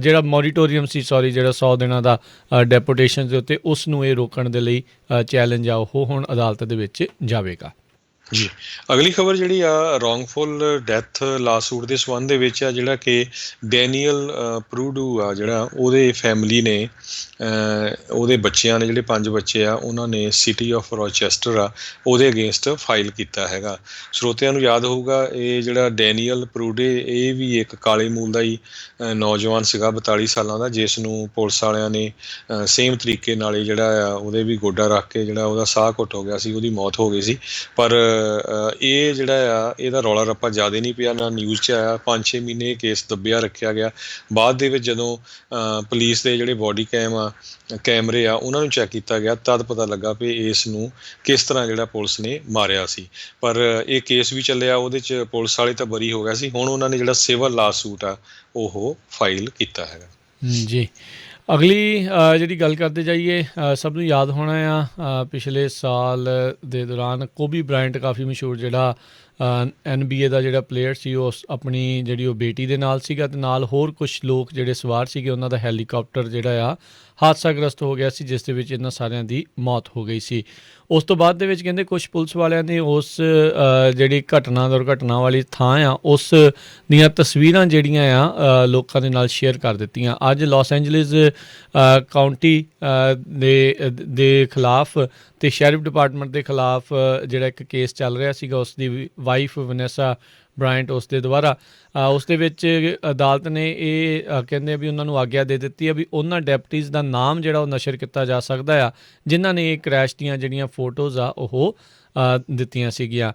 [SPEAKER 1] ਜਿਹੜਾ ਮੋਰੀਟੋਰੀਅਮ ਸੀ ਜਿਹੜਾ 100 ਦਿਨਾਂ ਦਾ ਡੈਪੂਟੇਸ਼ਨ ਦੇ ਉੱਤੇ, ਉਸ ਨੂੰ ਇਹ ਰੋਕਣ ਦੇ ਲਈ ਚੈਲੰਜ ਆ ਉਹ ਹੁਣ ਅਦਾਲਤ ਦੇ ਵਿੱਚ ਜਾਵੇਗਾ।
[SPEAKER 2] ਜੀ, ਅਗਲੀ ਖਬਰ ਜਿਹੜੀ ਆ ਰੋਂਗਫੁਲ ਡੈਥ ਲਾਸੂਟ ਦੇ ਸੰਬੰਧ ਦੇ ਵਿੱਚ ਆ, ਜਿਹੜਾ ਕਿ ਡੈਨੀਅਲ ਪਰੂਡੂ ਆ ਜਿਹੜਾ ਉਹਦੇ ਫੈਮਿਲੀ ਨੇ ਉਹਦੇ ਬੱਚਿਆਂ ਨੇ ਜਿਹੜੇ 5 ਬੱਚੇ ਆ ਉਹਨਾਂ ਨੇ ਸਿਟੀ ਆਫ ਰੋਚੈਸਟਰ ਆ ਉਹਦੇ ਅਗੇਂਸਟ ਫਾਈਲ ਕੀਤਾ ਹੈਗਾ। ਸਰੋਤਿਆਂ ਨੂੰ ਯਾਦ ਹੋਊਗਾ ਇਹ ਜਿਹੜਾ ਡੈਨੀਅਲ ਪਰੂਡੇ ਇਹ ਵੀ ਇੱਕ ਕਾਲੇ ਮੂਲ ਦਾ ਹੀ ਨੌਜਵਾਨ ਸੀਗਾ 42 ਸਾਲਾਂ ਦਾ, ਜਿਸ ਨੂੰ ਪੁਲਿਸ ਵਾਲਿਆਂ ਨੇ ਸੇਮ ਤਰੀਕੇ ਨਾਲ ਜਿਹੜਾ ਆ ਉਹਦੇ ਵੀ ਗੋਡਾ ਰੱਖ ਕੇ ਜਿਹੜਾ ਉਹਦਾ ਸਾਹ ਘੁੱਟ ਹੋ ਗਿਆ ਸੀ, ਉਹਦੀ ਮੌਤ ਹੋ ਗਈ ਸੀ। ਪਰ ਇਹ ਜਿਹੜਾ ਆ ਇਹਦਾ ਰੌਲਾ ਰੱਪਾ ਜ਼ਿਆਦਾ ਨਹੀਂ ਪਿਆ, ਨਾ ਨਿਊਜ਼ 'ਚ ਆਇਆ। 5-6 ਮਹੀਨੇ ਇਹ ਕੇਸ ਦੱਬਿਆ ਰੱਖਿਆ ਗਿਆ। ਬਾਅਦ ਦੇ ਵਿੱਚ ਜਦੋਂ ਪੁਲਿਸ ਦੇ ਜਿਹੜੇ ਬੋਡੀ ਕੈਮਰੇ ਆ ਉਹਨਾਂ ਨੂੰ ਚੈੱਕ ਕੀਤਾ ਗਿਆ, ਤਦ ਪਤਾ ਲੱਗਾ ਵੀ ਇਸ ਨੂੰ ਕਿਸ ਤਰ੍ਹਾਂ ਜਿਹੜਾ ਪੁਲਿਸ ਨੇ ਮਾਰਿਆ ਸੀ। ਪਰ ਇਹ ਕੇਸ ਵੀ ਚੱਲਿਆ, ਉਹਦੇ 'ਚ ਪੁਲਿਸ ਵਾਲੇ ਤਾਂ ਬਰੀ ਹੋ ਗਿਆ ਸੀ। ਹੁਣ ਉਹਨਾਂ ਨੇ ਜਿਹੜਾ ਸਿਵਲ ਲਾ ਸੂਟ ਆ ਉਹ ਫਾਈਲ ਕੀਤਾ ਹੈਗਾ।
[SPEAKER 1] ਜੀ, ਅਗਲੀ ਜਿਹੜੀ ਗੱਲ ਕਰਦੇ ਜਾਈਏ, ਸਭ ਨੂੰ ਯਾਦ ਹੋਣਾ ਆ ਪਿਛਲੇ ਸਾਲ ਦੇ ਦੌਰਾਨ ਕੋਬੀ ਬ੍ਰਾਇੰਟ ਕਾਫੀ ਮਸ਼ਹੂਰ ਜਿਹੜਾ NBA ਦਾ ਜਿਹੜਾ ਪਲੇਅਰ ਸੀ, ਉਹ ਆਪਣੀ ਜਿਹੜੀ ਉਹ ਬੇਟੀ ਦੇ ਨਾਲ ਸੀਗਾ, ਅਤੇ ਨਾਲ ਹੋਰ ਕੁਛ ਲੋਕ ਜਿਹੜੇ ਸਵਾਰ ਸੀਗੇ, ਉਹਨਾਂ ਦਾ ਹੈਲੀਕਾਪਟਰ ਜਿਹੜਾ ਆ ਹਾਦਸਾਗ੍ਰਸਤ ਹੋ ਗਿਆ ਸੀ, ਜਿਸ ਦੇ ਵਿੱਚ ਇਹਨਾਂ ਸਾਰਿਆਂ ਦੀ ਮੌਤ ਹੋ ਗਈ ਸੀ। ਉਸ ਤੋਂ ਬਾਅਦ ਦੇ ਵਿੱਚ ਕਹਿੰਦੇ ਕੁਛ ਪੁਲਿਸ ਵਾਲਿਆਂ ਨੇ ਉਸ ਜਿਹੜੀ ਦੁਰਘਟਨਾ ਵਾਲੀ ਥਾਂ ਆ, ਉਸ ਦੀਆਂ ਤਸਵੀਰਾਂ ਜਿਹੜੀਆਂ ਆ ਲੋਕਾਂ ਦੇ ਨਾਲ ਸ਼ੇਅਰ ਕਰ ਦਿੱਤੀਆਂ। ਅੱਜ ਲਾਸ ਐਂਜਲਿਸ ਕਾਊਂਟੀ ਦੇ ਖਿਲਾਫ ਅਤੇ ਸ਼ੈਰਿਫ ਡਿਪਾਰਟਮੈਂਟ ਦੇ ਖਿਲਾਫ ਜਿਹੜਾ ਇੱਕ ਕੇਸ ਚੱਲ ਰਿਹਾ ਸੀਗਾ, ਉਸ ਦੀ ਵਾਈਫ ਵਨੈਸਾ ਬ੍ਰਾਇੰਟ ਉਸ ਦੇ ਦੁਆਰਾ, ਉਸ ਦੇ ਵਿੱਚ ਅਦਾਲਤ ਨੇ ਇਹ ਕਹਿੰਦੇ ਵੀ ਉਹਨਾਂ ਨੂੰ ਆਗਿਆ ਦੇ ਦਿੱਤੀ ਹੈ ਵੀ ਉਹਨਾਂ ਡੈਪਟੀਜ਼ ਦਾ ਨਾਮ ਜਿਹੜਾ ਉਹ ਨਸ਼ਰ ਕੀਤਾ ਜਾ ਸਕਦਾ ਆ, ਜਿਨ੍ਹਾਂ ਨੇ ਇਹ ਕ੍ਰੈਸ਼ ਦੀਆਂ ਜਿਹੜੀਆਂ ਫੋਟੋਜ਼ ਆ ਉਹ ਦਿੱਤੀਆਂ ਸੀਗੀਆਂ।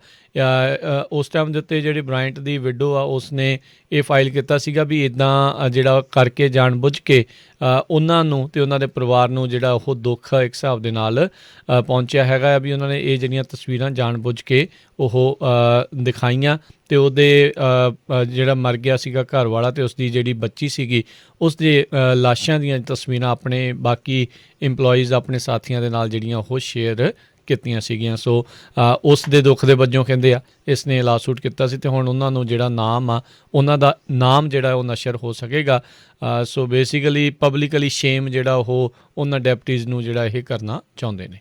[SPEAKER 1] ਉਸ ਟਾਈਮ ਦੇ ਉੱਤੇ ਜਿਹੜੀ ਬ੍ਰਾਇੰਟ ਦੀ ਵਿਡੋ ਆ, ਉਸ ਨੇ ਇਹ ਫਾਈਲ ਕੀਤਾ ਸੀਗਾ ਵੀ ਇੱਦਾਂ ਜਿਹੜਾ ਕਰਕੇ ਜਾਣ ਬੁੱਝ ਕੇ ਉਹਨਾਂ ਨੂੰ ਅਤੇ ਉਹਨਾਂ ਦੇ ਪਰਿਵਾਰ ਨੂੰ ਜਿਹੜਾ ਉਹ ਦੁੱਖ ਇੱਕ ਹਿਸਾਬ ਦੇ ਨਾਲ ਪਹੁੰਚਿਆ ਹੈਗਾ ਆ, ਵੀ ਉਹਨਾਂ ਨੇ ਇਹ ਜਿਹੜੀਆਂ ਤਸਵੀਰਾਂ ਜਾਣ ਬੁੱਝ ਕੇ ਉਹ ਦਿਖਾਈਆਂ, ਅਤੇ ਉਹਦੇ ਜਿਹੜਾ ਮਰ ਗਿਆ ਸੀਗਾ ਘਰ ਵਾਲਾ ਅਤੇ ਉਸ ਦੀ ਜਿਹੜੀ ਬੱਚੀ ਸੀਗੀ, ਉਸ ਦੇ ਲਾਸ਼ਾਂ ਦੀਆਂ ਤਸਵੀਰਾਂ ਆਪਣੇ ਬਾਕੀ ਇੰਪਲੋਈਜ਼ ਆਪਣੇ ਸਾਥੀਆਂ ਦੇ ਨਾਲ ਜਿਹੜੀਆਂ ਉਹ ਸ਼ੇਅਰ ਕੀਤੀਆਂ ਸੀਗੀਆਂ। ਸੋ ਉਸ ਦੇ ਦੁੱਖ ਦੇ ਵਜੋਂ ਕਹਿੰਦੇ ਆ ਇਸ ਨੇ ਲਾਸੂਟ ਕੀਤਾ ਸੀ, ਅਤੇ ਹੁਣ ਉਹਨਾਂ ਨੂੰ ਜਿਹੜਾ ਨਾਮ ਆ, ਉਹਨਾਂ ਦਾ ਨਾਮ ਜਿਹੜਾ ਉਹ ਨਸ਼ਰ ਹੋ ਸਕੇਗਾ। ਸੋ ਬੇਸਿਕਲੀ ਪਬਲਿਕਲੀ ਸ਼ੇਮ ਜਿਹੜਾ ਉਹ ਉਹਨਾਂ ਡੈਪਟੀਜ਼ ਨੂੰ ਜਿਹੜਾ ਇਹ ਕਰਨਾ ਚਾਹੁੰਦੇ ਨੇ।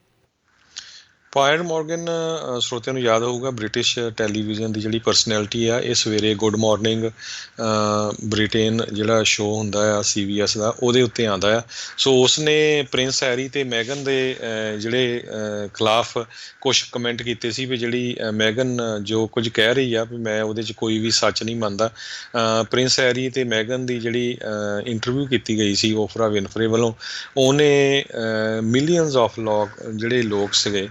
[SPEAKER 2] ਪਾਇਰ ਮੋਰਗਨ ਸਰੋਤਿਆਂ ਨੂੰ ਯਾਦ ਹੋਊਗਾ, ਬ੍ਰਿਟਿਸ਼ ਟੈਲੀਵਿਜ਼ਨ ਦੀ ਜਿਹੜੀ ਪਰਸਨੈਲਿਟੀ ਆ, ਇਹ ਸਵੇਰੇ ਗੁੱਡ ਮਾਰਨਿੰਗ ਬ੍ਰਿਟੇਨ ਜਿਹੜਾ ਸ਼ੋਅ ਹੁੰਦਾ ਆ CBS ਦਾ, ਉਹਦੇ ਉੱਤੇ ਆਉਂਦਾ ਆ। ਸੋ ਉਸ ਨੇ ਪ੍ਰਿੰਸ ਹੈਰੀ ਅਤੇ ਮੈਗਨ ਦੇ ਜਿਹੜੇ ਖਿਲਾਫ ਕੁਛ ਕਮੈਂਟ ਕੀਤੇ ਸੀ ਵੀ ਜਿਹੜੀ ਮੈਗਨ ਜੋ ਕੁਝ ਕਹਿ ਰਹੀ ਆ ਵੀ ਮੈਂ ਉਹਦੇ 'ਚ ਕੋਈ ਵੀ ਸੱਚ ਨਹੀਂ ਮੰਨਦਾ। ਪ੍ਰਿੰਸ ਹੈਰੀ ਅਤੇ ਮੈਗਨ ਦੀ ਜਿਹੜੀ ਇੰਟਰਵਿਊ ਕੀਤੀ ਗਈ ਸੀ ਓਪਰਾ ਵਿਨਫਰੇ ਵੱਲੋਂ, ਉਹਨੇ ਮਿਲੀਅਨਸ ਆਫ ਜਿਹੜੇ ਲੋਕ ਸੀਗੇ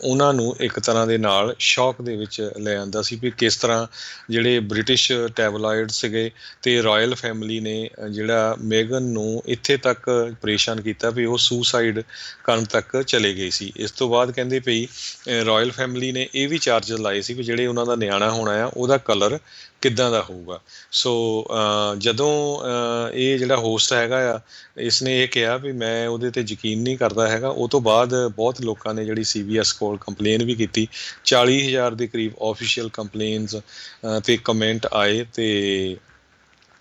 [SPEAKER 2] ਉਹਨਾਂ ਨੂੰ ਇੱਕ ਤਰ੍ਹਾਂ ਦੇ ਨਾਲ ਸ਼ੌਕ ਦੇ ਵਿੱਚ ਲੈ ਆਉਂਦਾ ਸੀ ਵੀ ਕਿਸ ਤਰ੍ਹਾਂ ਜਿਹੜੇ ਬ੍ਰਿਟਿਸ਼ ਟੈਬਲਾਇਡ ਸੀਗੇ ਅਤੇ ਰਾਇਲ ਫੈਮਿਲੀ ਨੇ ਜਿਹੜਾ ਮੈਗਨ ਨੂੰ ਇੱਥੇ ਤੱਕ ਪਰੇਸ਼ਾਨ ਕੀਤਾ ਵੀ ਉਹ ਸੁਸਾਈਡ ਕਰਨ ਤੱਕ ਚਲੇ ਗਏ ਸੀ। ਇਸ ਤੋਂ ਬਾਅਦ ਕਹਿੰਦੇ ਪਈ ਰਾਇਲ ਫੈਮਿਲੀ ਨੇ ਇਹ ਵੀ ਚਾਰਜਸ ਲਾਏ ਸੀ ਵੀ ਜਿਹੜੇ ਉਹਨਾਂ ਦਾ ਨਿਆਣਾ ਹੋਣਾ ਆ ਉਹਦਾ ਕਲਰ ਕਿੱਦਾਂ ਦਾ ਹੋਊਗਾ। ਸੋ ਜਦੋਂ ਇਹ ਜਿਹੜਾ ਹੋਸਟ ਹੈਗਾ ਆ, ਇਸ ਨੇ ਇਹ ਕਿਹਾ ਵੀ ਮੈਂ ਉਹਦੇ 'ਤੇ ਯਕੀਨ ਨਹੀਂ ਕਰਦਾ ਹੈਗਾ। ਉਹ ਤੋਂ ਬਾਅਦ ਬਹੁਤ ਲੋਕਾਂ ਨੇ ਜਿਹੜੀ CBS ਕੋਲ ਕੰਪਲੇਨ ਵੀ ਕੀਤੀ, 40,000 ਦੇ ਕਰੀਬ ਆਫੀਸ਼ੀਅਲ ਕੰਪਲੇਨਸ ਅਤੇ ਕਮੈਂਟ ਆਏ, ਅਤੇ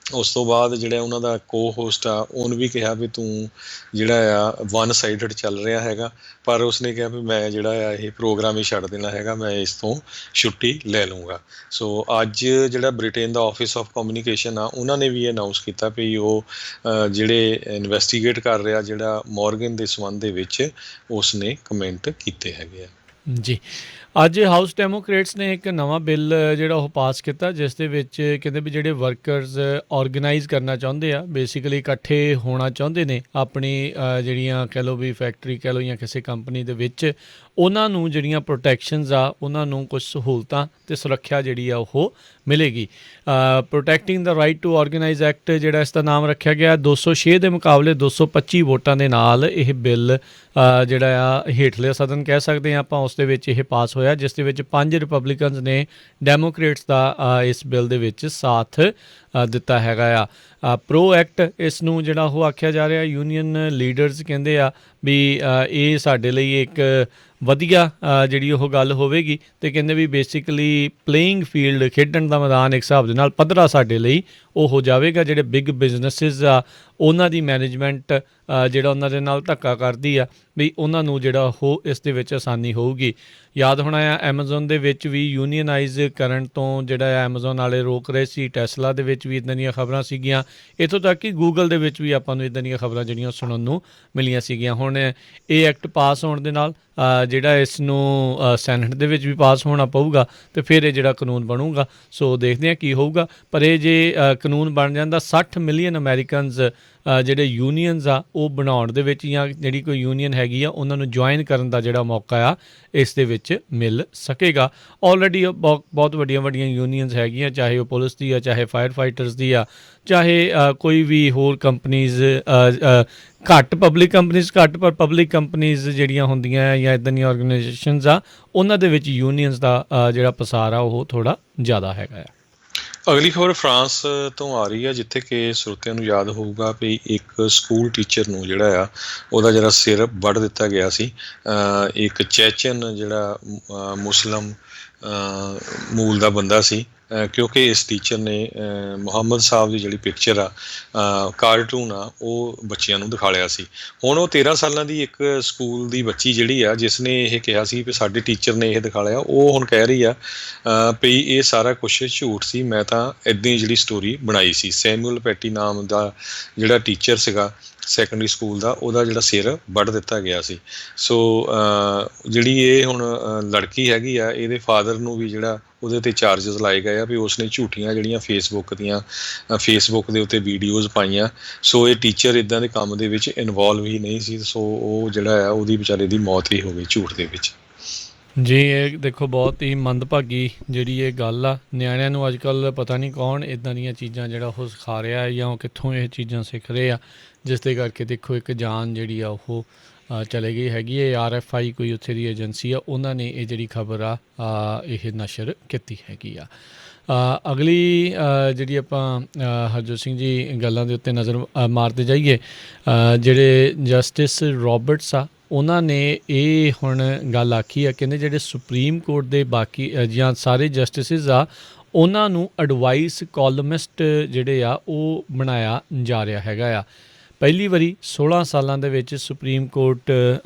[SPEAKER 2] ਉਸ ਤੋਂ ਬਾਅਦ ਜਿਹੜਾ ਉਹਨਾਂ ਦਾ ਕੋ-ਹੋਸਟ ਆ ਉਹਨੂੰ ਵੀ ਕਿਹਾ ਵੀ ਤੂੰ ਜਿਹੜਾ ਆ ਵਨ ਸਾਈਡਡ ਚੱਲ ਰਿਹਾ ਹੈਗਾ, ਪਰ ਉਸਨੇ ਕਿਹਾ ਵੀ ਮੈਂ ਜਿਹੜਾ ਆ ਇਹ ਪ੍ਰੋਗਰਾਮ ਹੀ ਛੱਡ ਦੇਣਾ ਹੈਗਾ, ਮੈਂ ਇਸ ਤੋਂ ਛੁੱਟੀ ਲੈ ਲੂੰਗਾ। ਸੋ ਅੱਜ ਜਿਹੜਾ Britain the office of communication ਆ, ਉਹਨਾਂ ਨੇ ਵੀ ਅਨਾਊਂਸ ਕੀਤਾ ਵੀ ਉਹ ਜਿਹੜੇ ਇਨਵੈਸਟੀਗੇਟ ਕਰ ਰਿਹਾ ਜਿਹੜਾ ਮੋਰਗਨ ਦੇ ਸੰਬੰਧ ਦੇ ਵਿੱਚ ਉਸਨੇ ਕਮੈਂਟ ਕੀਤੇ ਹੈਗੇ ਆ।
[SPEAKER 1] ਜੀ, ਅੱਜ ਹਾਊਸ ਡੈਮੋਕ੍ਰੇਟਸ ਨੇ ਇੱਕ ਨਵਾਂ ਬਿੱਲ ਜਿਹੜਾ ਉਹ ਪਾਸ ਕੀਤਾ, ਜਿਸ ਦੇ ਵਿੱਚ ਕਹਿੰਦੇ ਵੀ ਜਿਹੜੇ ਵਰਕਰਸ ਔਰਗੇਨਾਈਜ਼ ਕਰਨਾ ਚਾਹੁੰਦੇ ਆ, ਬੇਸਿਕਲੀ ਇਕੱਠੇ ਹੋਣਾ ਚਾਹੁੰਦੇ ਨੇ ਆਪਣੀ ਜਿਹੜੀਆਂ ਕਹਿ ਲਓ ਵੀ ਫੈਕਟਰੀ ਕਹਿ ਲਓ ਜਾਂ ਕਿਸੇ ਕੰਪਨੀ ਦੇ ਵਿੱਚ, ਉਹਨਾਂ ਨੂੰ ਜਿਹੜੀਆਂ ਪ੍ਰੋਟੈਕਸ਼ਨਸ ਆ, ਉਹਨਾਂ ਨੂੰ ਕੁਝ ਸਹੂਲਤਾਂ ਅਤੇ ਸੁਰੱਖਿਆ ਜਿਹੜੀ ਆ ਉਹ ਮਿਲੇਗੀ। ਪ੍ਰੋਟੈਕਟਿੰਗ ਦਾ ਰਾਈਟ ਟੂ ਆਰਗੇਨਾਈਜ਼ ਐਕਟ ਜਿਹੜਾ ਇਸ ਦਾ ਨਾਮ ਰੱਖਿਆ ਗਿਆ, 206 ਦੇ ਮੁਕਾਬਲੇ 225 ਵੋਟਾਂ ਦੇ ਨਾਲ ਇਹ ਬਿੱਲ ਜਿਹੜਾ ਆ ਹੇਠਲੇ ਸਦਨ ਕਹਿ ਸਕਦੇ ਹਾਂ ਆਪਾਂ, ਉਸ ਦੇ ਵਿੱਚ ਇਹ ਪਾਸ ਹੋਇਆ, ਜਿਸ ਦੇ ਵਿੱਚ 5 ਰਿਪਬਲਿਕਨਸ ਨੇ ਡੈਮੋਕ੍ਰੇਟਸ ਦਾ ਇਸ ਬਿੱਲ ਦੇ ਵਿੱਚ ਸਾਥ ਦਿੱਤਾ ਹੈਗਾ ਆ। ਪ੍ਰੋ ਐਕਟ ਇਸ ਨੂੰ ਜਿਹੜਾ ਉਹ ਆਖਿਆ ਜਾ ਰਿਹਾ। ਯੂਨੀਅਨ ਲੀਡਰਸ ਕਹਿੰਦੇ ਆ ਵੀ ਇਹ ਸਾਡੇ ਲਈ ਇੱਕ ਵਧੀਆ ਜਿਹੜੀ ਉਹ ਗੱਲ ਹੋਵੇਗੀ, ਅਤੇ ਕਹਿੰਦੇ ਵੀ ਬੇਸਿਕਲੀ ਪਲੇਇੰਗ ਫੀਲਡ, ਖੇਡਣ ਦਾ ਮੈਦਾਨ ਇੱਕ ਹਿਸਾਬ ਦੇ ਨਾਲ ਪੱਧਰਾ ਸਾਡੇ ਲਈ ਉਹ ਹੋ ਜਾਵੇਗਾ। ਜਿਹੜੇ ਬਿਗ ਬਿਜ਼ਨਸਿਸ ਆ ਉਹਨਾਂ ਦੀ ਮੈਨੇਜਮੈਂਟ ਜਿਹੜਾ ਉਹਨਾਂ ਦੇ ਨਾਲ ਧੱਕਾ ਕਰਦੀ ਆ, ਵੀ ਉਹਨਾਂ ਨੂੰ ਜਿਹੜਾ ਉਹ ਇਸ ਦੇ ਵਿੱਚ ਆਸਾਨੀ ਹੋਊਗੀ। ਯਾਦ ਹੋਣਾ ਆ ਐਮਾਜ਼ੋਨ ਦੇ ਵਿੱਚ ਵੀ ਯੂਨੀਅਨਾਈਜ਼ ਕਰਨ ਤੋਂ ਜਿਹੜਾ ਐਮਾਜ਼ੋਨ ਵਾਲੇ ਰੋਕ ਰਹੇ ਸੀ, ਟੈਸਲਾ ਦੇ ਵਿੱਚ ਵੀ ਇੱਦਾਂ ਦੀਆਂ ਖਬਰਾਂ ਸੀਗੀਆਂ, ਇੱਥੋਂ ਤੱਕ ਕਿ ਗੂਗਲ ਦੇ ਵਿੱਚ ਵੀ ਆਪਾਂ ਨੂੰ ਇੱਦਾਂ ਦੀਆਂ ਖਬਰਾਂ ਜਿਹੜੀਆਂ ਸੁਣਨ ਨੂੰ ਮਿਲੀਆਂ ਸੀਗੀਆਂ। ਹੁਣ ਇਹ ਐਕਟ ਪਾਸ ਹੋਣ ਦੇ ਨਾਲ ਜਿਹੜਾ ਇਸ ਨੂੰ ਸੈਨੇਟ ਦੇ ਵਿੱਚ ਵੀ ਪਾਸ ਹੋਣਾ ਪਊਗਾ, ਅਤੇ ਫਿਰ ਇਹ ਜਿਹੜਾ ਕਾਨੂੰਨ ਬਣੂਗਾ। ਸੋ ਦੇਖਦੇ ਹਾਂ ਕੀ ਹੋਊਗਾ, ਪਰ ਇਹ ਜੇ ਕਾਨੂੰਨ ਬਣ ਜਾਂਦਾ 60 ਮਿਲੀਅਨ ਅਮੈਰੀਕਨਜ਼ ਜਿਹੜੇ ਯੂਨੀਅਨਸ ਆ ਉਹ ਬਣਾਉਣ ਦੇ ਵਿੱਚ ਜਾਂ ਜਿਹੜੀ ਕੋਈ ਯੂਨੀਅਨ ਹੈਗੀ ਆ ਉਹਨਾਂ ਨੂੰ ਜੁਆਇਨ ਕਰਨ ਦਾ ਜਿਹੜਾ ਮੌਕਾ ਆ ਇਸ ਦੇ ਵਿੱਚ ਮਿਲ ਸਕੇਗਾ। ਆਲਰੇਡੀ ਬਹੁਤ ਵੱਡੀਆਂ ਵੱਡੀਆਂ ਯੂਨੀਅਨਸ ਹੈਗੀਆਂ, ਚਾਹੇ ਉਹ ਪੁਲਿਸ ਦੀ ਆ, ਚਾਹੇ ਫਾਇਰ ਫਾਈਟਰਸ ਦੀ ਆ, ਚਾਹੇ ਕੋਈ ਵੀ ਹੋਰ ਕੰਪਨੀਜ਼, ਘੱਟ ਪਬਲਿਕ ਕੰਪਨੀਜ਼ ਘੱਟ, ਪਰ ਪਬਲਿਕ ਕੰਪਨੀਜ਼ ਜਿਹੜੀਆਂ ਹੁੰਦੀਆਂ ਜਾਂ ਇੱਦਾਂ ਦੀਆਂ ਆਰਗੇਨਾਈਜੇਸ਼ਨਸ ਆ ਉਹਨਾਂ ਦੇ ਵਿੱਚ ਯੂਨੀਅਨਸ ਦਾ ਜਿਹੜਾ ਪਸਾਰ ਆ ਉਹ ਥੋੜ੍ਹਾ ਜ਼ਿਆਦਾ ਹੈਗਾ ਆ।
[SPEAKER 2] ਅਗਲੀ ਖਬਰ ਫਰਾਂਸ ਤੋਂ ਆ ਰਹੀ ਹੈ, ਜਿੱਥੇ ਕਿ ਸਰੋਤਿਆਂ ਨੂੰ ਯਾਦ ਹੋਊਗਾ ਵੀ ਇੱਕ ਸਕੂਲ ਟੀਚਰ ਨੂੰ ਜਿਹੜਾ ਆ ਉਹਦਾ ਜਿਹੜਾ ਸਿਰ ਵੱਢ ਦਿੱਤਾ ਗਿਆ ਸੀ। ਇੱਕ ਚੈਚਨ ਜਿਹੜਾ ਮੁਸਲਿਮ ਮੂਲ ਦਾ ਬੰਦਾ ਸੀ, ਕਿਉਂਕਿ ਇਸ ਟੀਚਰ ਨੇ ਮੁਹੰਮਦ ਸਾਹਿਬ ਦੀ ਜਿਹੜੀ ਪਿਕਚਰ ਆ, ਕਾਰਟੂਨ ਆ, ਉਹ ਬੱਚਿਆਂ ਨੂੰ ਦਿਖਾ ਲਿਆ ਸੀ। ਹੁਣ ਉਹ 13 ਸਾਲਾਂ ਦੀ ਇੱਕ ਸਕੂਲ ਦੀ ਬੱਚੀ ਜਿਹੜੀ ਆ, ਜਿਸ ਨੇ ਇਹ ਕਿਹਾ ਸੀ ਵੀ ਸਾਡੇ ਟੀਚਰ ਨੇ ਇਹ ਦਿਖਾ ਲਿਆ, ਉਹ ਹੁਣ ਕਹਿ ਰਹੀ ਆ ਵੀ ਇਹ ਸਾਰਾ ਕੁਛ ਝੂਠ ਸੀ, ਮੈਂ ਤਾਂ ਇੱਦਾਂ ਹੀ ਜਿਹੜੀ ਸਟੋਰੀ ਬਣਾਈ ਸੀ। ਸੈਮੂਅਲ ਪੈਟੀ ਨਾਮ ਦਾ ਜਿਹੜਾ ਟੀਚਰ ਸੀਗਾ ਸੈਕੰਡਰੀ ਸਕੂਲ ਦਾ, ਉਹਦਾ ਜਿਹੜਾ ਸਿਰ ਵੱਢ ਦਿੱਤਾ ਗਿਆ ਸੀ। ਸੋ ਜਿਹੜੀ ਇਹ ਹੁਣ ਲੜਕੀ ਹੈਗੀ ਆ, ਇਹਦੇ ਫਾਦਰ ਨੂੰ ਵੀ ਜਿਹੜਾ ਉਹਦੇ 'ਤੇ ਚਾਰਜਸ ਲਾਏ ਗਏ ਆ ਵੀ ਉਸਨੇ ਝੂਠੀਆਂ ਜਿਹੜੀਆਂ ਫੇਸਬੁੱਕ ਦੇ ਉੱਤੇ ਵੀਡੀਓਜ਼ ਪਾਈਆਂ। ਸੋ ਇਹ ਟੀਚਰ ਇੱਦਾਂ ਦੇ ਕੰਮ ਦੇ ਵਿੱਚ ਇਨਵੋਲਵ ਹੀ ਨਹੀਂ ਸੀ। ਸੋ ਉਹ ਜਿਹੜਾ ਆ ਉਹਦੀ ਵਿਚਾਰੇ ਦੀ ਮੌਤ ਹੀ ਹੋ ਗਈ ਝੂਠ ਦੇ ਵਿੱਚ।
[SPEAKER 1] ਜੀ ਇਹ ਦੇਖੋ ਬਹੁਤ ਹੀ ਮੰਦਭਾਗੀ ਜਿਹੜੀ ਇਹ ਗੱਲ ਆ। ਨਿਆਣਿਆਂ ਨੂੰ ਅੱਜ ਕੱਲ੍ਹ ਪਤਾ ਨਹੀਂ ਕੌਣ ਇੱਦਾਂ ਦੀਆਂ ਚੀਜ਼ਾਂ ਜਿਹੜਾ ਉਹ ਸਿਖਾ ਰਿਹਾ ਹੈ ਜਾਂ ਉਹ ਕਿੱਥੋਂ ਇਹ ਚੀਜ਼ਾਂ ਸਿੱਖ ਰਹੇ ਆ, ਜਿਸ ਦੇ ਕਰਕੇ ਦੇਖੋ ਇੱਕ ਜਾਨ ਜਿਹੜੀ ਆ ਉਹ ਚਲੇ ਗਈ ਹੈਗੀ ਹੈ। RFI ਕੋਈ ਉੱਥੇ ਦੀ ਏਜੰਸੀ ਆ, ਉਹਨਾਂ ਨੇ ਇਹ ਜਿਹੜੀ ਖਬਰ ਆ ਇਹ ਨਸ਼ਰ ਕੀਤੀ ਹੈਗੀ ਆ। ਅਗਲੀ ਜਿਹੜੀ ਆਪਾਂ ਹਰਜੋਤ ਸਿੰਘ ਜੀ ਗੱਲਾਂ ਦੇ ਉੱਤੇ ਨਜ਼ਰ ਮਾਰਦੇ ਜਾਈਏ, ਜਿਹੜੇ ਜਸਟਿਸ ਰੋਬਰਟਸ ਆ ਉਹਨਾਂ ਨੇ ਇਹ ਹੁਣ ਗੱਲ ਆਖੀ ਆ, ਕਹਿੰਦੇ ਜਿਹੜੇ ਸੁਪਰੀਮ ਕੋਰਟ ਦੇ ਬਾਕੀ ਜਾਂ ਸਾਰੇ ਜਸਟਿਸਿਸ ਆ ਉਹਨਾਂ ਨੂੰ ਐਡਵਾਈਸ ਕਾਲਮਿਸਟ ਜਿਹੜੇ ਆ ਉਹ ਬਣਾਇਆ ਜਾ ਰਿਹਾ ਹੈਗਾ ਆ। ਪਹਿਲੀ ਵਾਰੀ 16 ਸਾਲਾਂ ਦੇ ਵਿੱਚ ਸੁਪਰੀਮ ਕੋਰਟ